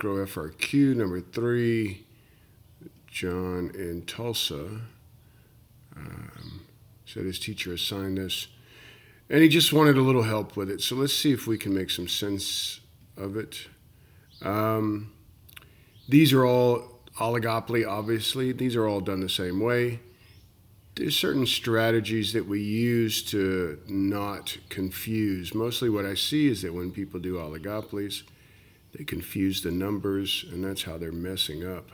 Micro FRQ. Number 3, John in Tulsa. Said his teacher assigned this, and he just wanted a little help with it. So let's see if we can make some sense of it. These are all oligopoly, obviously. These are all done the same way. There's certain strategies that we use to not confuse. Mostly what I see is that when people do oligopolies, they confuse the numbers, and that's how they're messing up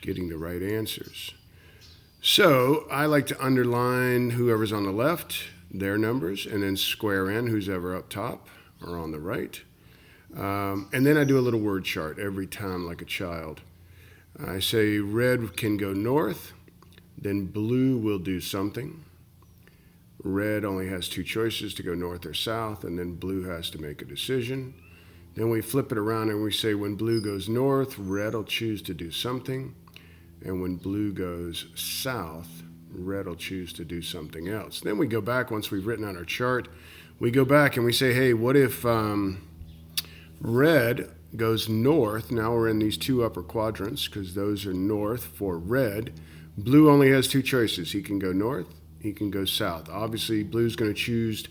getting the right answers. So I like to underline whoever's on the left, their numbers, and then square in who's ever up top or on the right. And then I do a little word chart every time like a child. I say red can go north, then blue will do something. Red only has 2 choices to go north or south, and then blue has to make a decision. Then we flip it around and we say when blue goes north, red will choose to do something. And when blue goes south, red will choose to do something else. Then we go back, once we've written out our chart, we go back and we say, hey, what if red goes north? Now we're in these 2 upper quadrants because those are north for red. Blue only has 2 choices. He can go north, he can go south. Obviously, blue's going to choose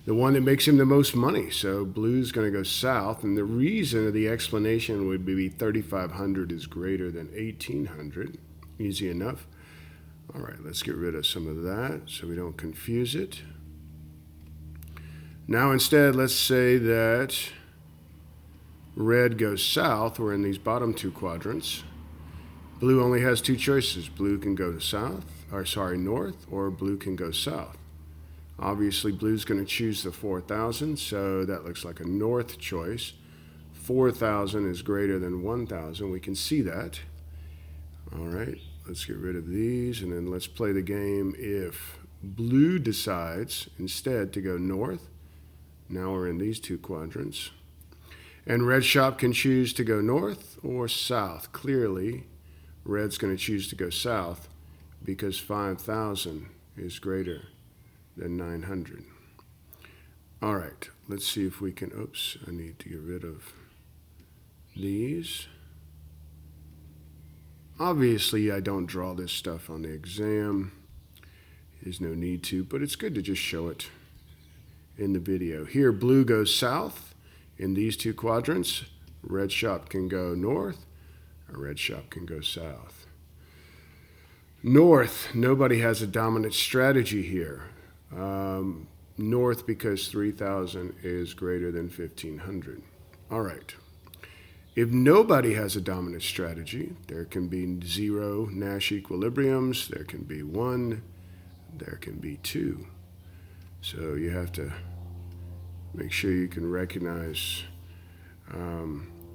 the one that makes him the most money. So blue's going to go south, and the reason of the explanation would be 3,500 is greater than 1,800. Easy enough. All right, let's get rid of some of that so we don't confuse it. Now instead, let's say that red goes south. We're in these bottom 2 quadrants. Blue only has 2 choices. Blue can go north, or blue can go south. Obviously, blue's going to choose the 4,000, so that looks like a north choice. 4,000 is greater than 1,000. We can see that. All right, let's get rid of these, and then let's play the game. If blue decides instead to go north, now we're in these 2 quadrants, and red shop can choose to go north or south. Clearly, red's going to choose to go south because 5,000 is greater than 900. All right, let's see if we can, oops, I need to get rid of these. Obviously, I don't draw this stuff on the exam. There's no need to, but it's good to just show it in the video. Here, blue goes south in these 2 quadrants. Red shop can go north, or red shop can go south. North, nobody has a dominant strategy here. North because 3,000 is greater than 1,500. All right. If nobody has a dominant strategy, there can be 0 Nash equilibriums, there can be 1, there can be 2. So you have to make sure you can recognize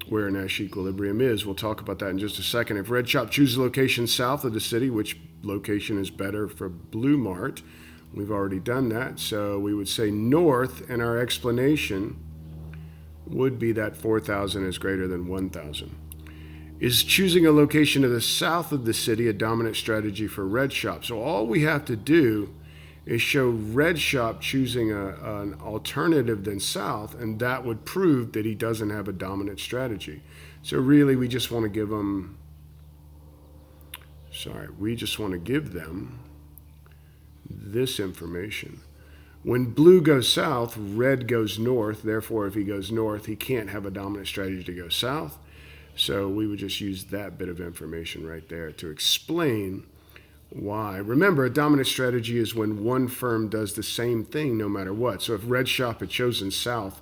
where a Nash equilibrium is. We'll talk about that in just a second. If red shop chooses a location south of the city, which location is better for Blue Mart? We've already done that, so we would say north, and our explanation would be that 4,000 is greater than 1,000. Is choosing a location to the south of the city a dominant strategy for red shop? So all we have to do is show red shop choosing an alternative than south, and that would prove that he doesn't have a dominant strategy. So really, we just want to give them, this information. When blue goes south, red goes north. Therefore, if he goes north, he can't have a dominant strategy to go south. So we would just use that bit of information right there to explain why. Remember, a dominant strategy is when one firm does the same thing no matter what. So if red shop had chosen south,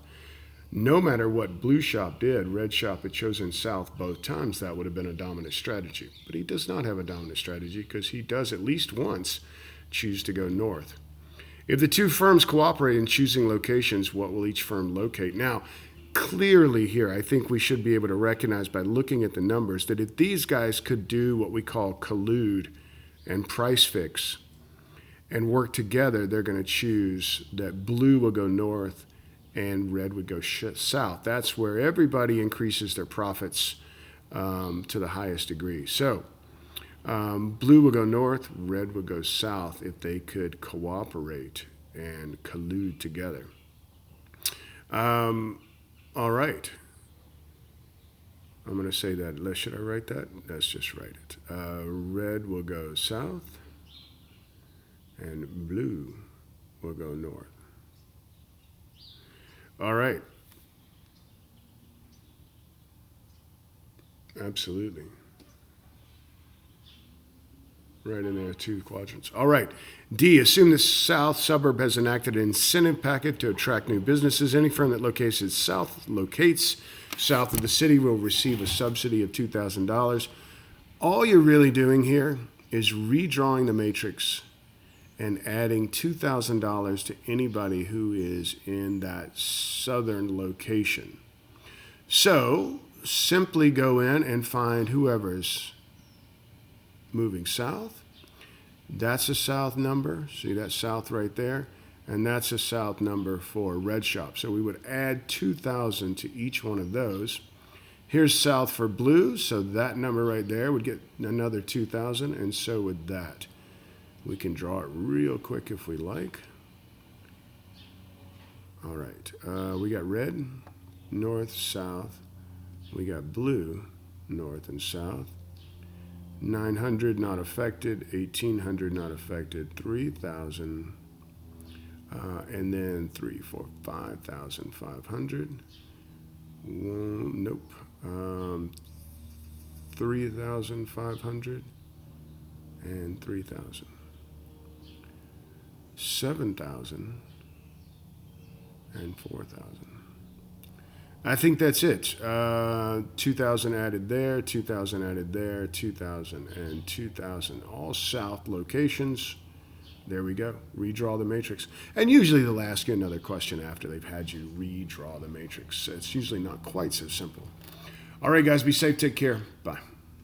no matter what blue shop did, red shop had chosen south both times, that would have been a dominant strategy. But he does not have a dominant strategy because he does at least once choose to go north. If the 2 firms cooperate in choosing locations, what will each firm locate? Now, clearly here, I think we should be able to recognize by looking at the numbers that if these guys could do what we call collude and price fix and work together, they're going to choose that blue will go north and red would go south. That's where everybody increases their profits to the highest degree. So blue will go north, red will go south if they could cooperate and collude together. All right. I'm going to say that. Should I write that? Let's just write it. Red will go south, and blue will go north. All right. Absolutely. Right in there, 2 quadrants. All right. D, assume the south suburb has enacted an incentive packet to attract new businesses. Any firm that locates south of the city will receive a subsidy of $2,000. All you're really doing here is redrawing the matrix and adding $2,000 to anybody who is in that southern location. So simply go in and find whoever's moving south. That's a south number. See that south right there? And that's a south number for Red Shop. So we would add 2,000 to each one of those. Here's south for blue, so that number right there would get another 2,000, and so would that. We can draw it real quick if we like. All right, we got red, north, south. We got blue, north and south. 900 not affected, 1,800 not affected, 3,000, and then 3, 4, 5,500. Nope. 3,500 and 3,000. 7,000 and 4,000. I think that's it. 2,000 added there, 2,000 added there, 2,000 and 2,000. All south locations. There we go. Redraw the matrix. And usually they'll ask you another question after they've had you redraw the matrix. It's usually not quite so simple. All right, guys, be safe. Take care. Bye.